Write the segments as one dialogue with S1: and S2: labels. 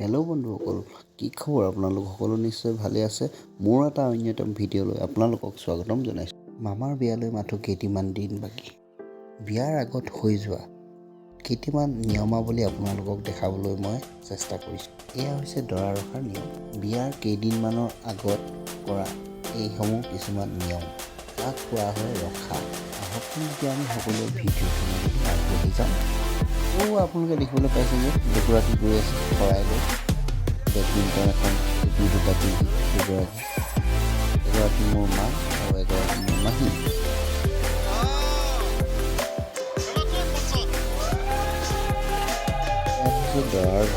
S1: Hello' বন্ধুসকল, কি খবৰ? আপোনালোক সকলো নিশ্চয় ভালে আছে। মোৰ এটা অন্যতম ভিডিঅ'লৈ আপোনালোকক স্বাগতম জনাইছোঁ। মামাৰ বিয়ালৈ মাথো কেইটিমান দিন বাকী। বিয়াৰ আগত হৈ যোৱা কেইটামান নিয়মাৱলী আপোনালোকক দেখাবলৈ মই চেষ্টা কৰিছোঁ। এয়া হৈছে দৰা ৰখাৰ নিয়ম। বিয়াৰ কেইদিনমানৰ আগত কৰা এইসমূহ কিছুমান নিয়ম, তাক কোৱা হয় ৰখা। আহকচোন এতিয়া আমি সকলোৱে ভিডিঅ'খনলৈ আগবাঢ়ি যাওঁ। আপোনালোকে দেখিবলৈ পাইছে যে দুগৰাকী গৈ আছে শৰাই লৈ বেডমিণ্টন এখন দুটা পিন্ধি। এগৰাকী মোৰ মা আৰু এগৰাকী মোৰ মাহী। দৰাৰ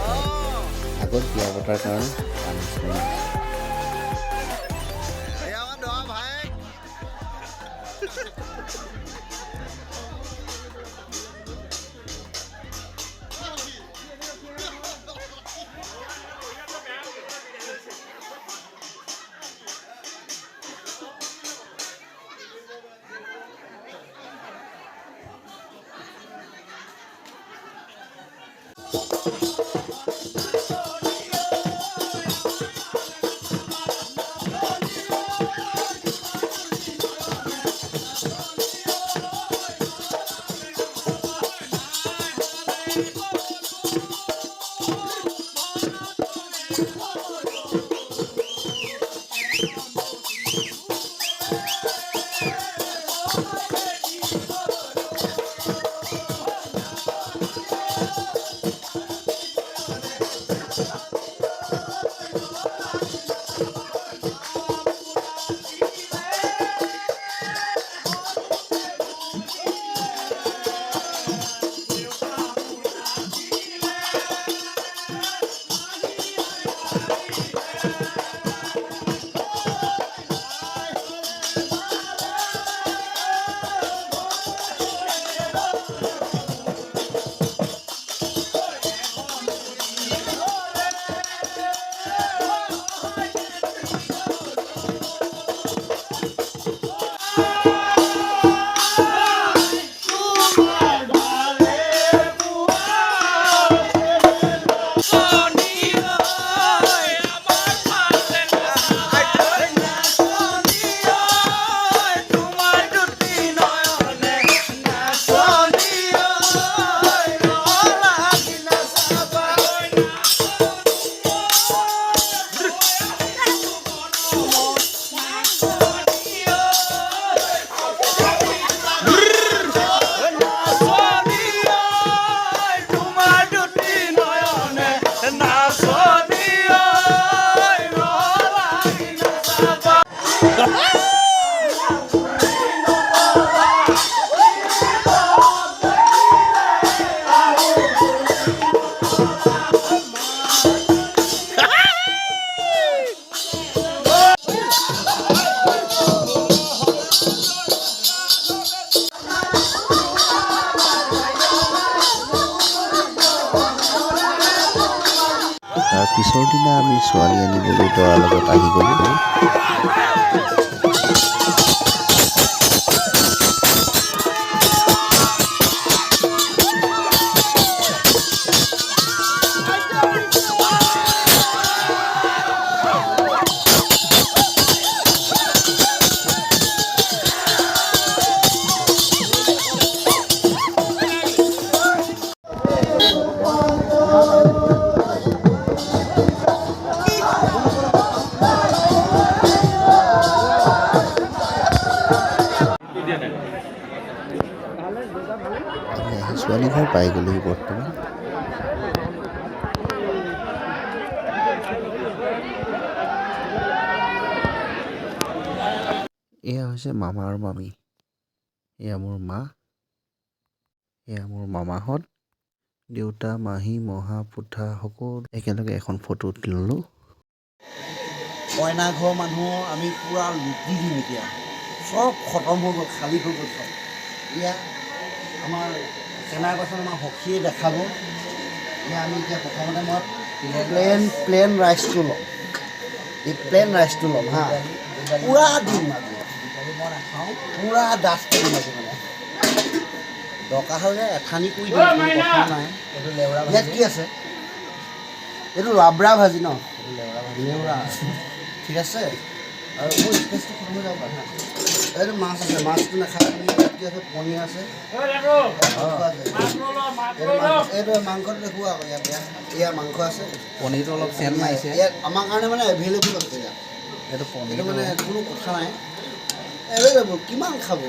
S1: আগত বিয়া পতাৰ কাৰণে আনুষ্ঠানিক তাৰ পিছৰ দিনা আমি ছোৱালী আনিবলৈ দৰাৰ লগত আহি গ'লোঁ। ছোৱালী ঘৰ পাই গ'লোহি বৰ্তমান। এয়া হৈছে মামা আৰু মামী। এয়া মোৰ মা, এয়া মোৰ মামাহঁত, দেউতা, মাহী, মহা, পুথা সকলো একেলগে এখন ফটো ল'লোঁ।
S2: কইনা ঘৰৰ মানুহৰ আমি পূৰা লুটি দিম এতিয়া। চব খতম হৈ গ'ল, খালী হৈ গ'ল চব। এয়া আমাৰ কেমেৰা পাৰ্চন আমাৰ সখীয়ে দেখাব। এয়া আমি এতিয়া প্ৰথমতে মই প্লেন ৰাইচটো ল'ম। এই প্লেন ৰাইচটো ল'ম হা, পূৰা দিম আজি, পূৰা ডাঠ কৰিম আজি মানে। দৰকাৰ হ'লে এঠানি কৰি দিম, কথা নাই। ইয়াত কি আছে? এইটো লাবৰা ভাজি ন নেউৰা ঠিক আছে আৰু মোৰ স্পেচটো খতম হৈ যাব পাৰে হা এইটো মাছ আছে মাছটো নাখায় আমি কি আছে পনীৰ আছে এইটো মাংসটো দেখুৱা আকৌ ইয়াত ইয়াৰ মাংস আছে
S3: পনীৰটো অলপ চেন মাৰিছে
S2: ইয়াত আমাৰ কাৰণে মানে এভেইলেবল আছে ইয়াত
S3: এইটো
S2: এইটো মানে কোনো কথা নাই এভেইলেবল কিমান খাব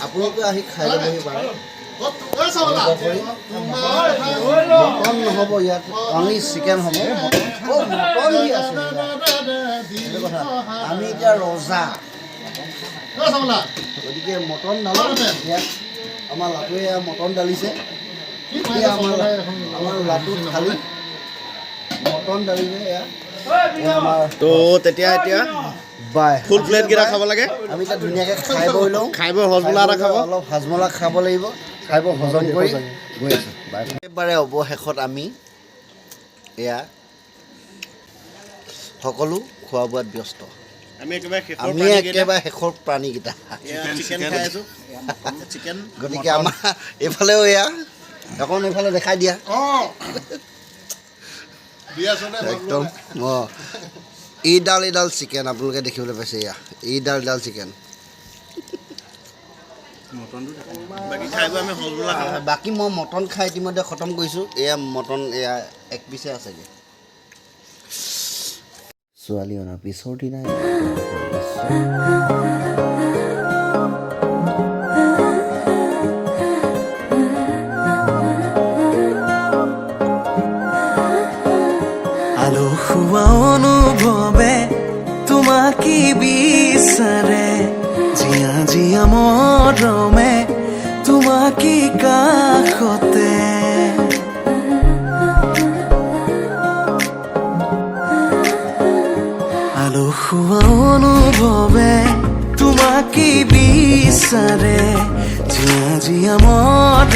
S2: আপোনালোকে আহি খাই ল'বহি পাৰে মটন নহ'ব ইয়াত অনলি চিকেন হ'ব মটন দি আছে সেইটো কথা আমি এতিয়া ৰজা গতিকে মটন ডালো ইয়াত আমাৰ লাটুৱে মটন ডালিছে এতিয়া আমাৰ লাটু থালি মটন ডালিছে এয়া আমাৰ
S4: তো তেতিয়া এতিয়া
S2: বাই
S4: ফুল প্লেট কেইটা খাব লাগে
S2: আমি এতিয়া ধুনীয়াকৈ খাই বৈ লওঁ
S4: খাই বৈ হজমলা এটা খাব
S2: অলপ হাজমলা খাব লাগিব খাই বৈ হজম কৰি গৈ আছোঁ একেবাৰে অৱশেষত আমি এয়া সকলো খোৱা বোৱাত ব্যস্ত
S4: আমি একেবাৰে
S2: আমি একেবাৰে শেষৰ প্ৰাণীকেইটা
S4: চিকেন খাই আছোঁ চিকেন
S2: গতিকে আমাৰ এইফালেও এয়া অকণ এইফালে দেখাই দিয়া একদম অঁ এইডাল চিকেন আপোনালোকে দেখিবলৈ পাইছে এয়া এইডাল চিকেন
S4: বাকী খাই বৈ আমি হজমলা খাম
S2: বাকী মই মটন খাই ইতিমধ্যে খতম কৰিছোঁ এয়া মটন এয়া এক পিছে আছেগৈ
S1: ছোৱালী অনাৰ পিছৰ দিনাই
S5: আলসুৱা অনুভৱে তোমাকে বিচাৰে জিয়া জিয়া মৰমে তোমাকে কাষতে আলসুৱা অনুভৱে তোমাকে বিচাৰে জিয়া জিয়া মৰম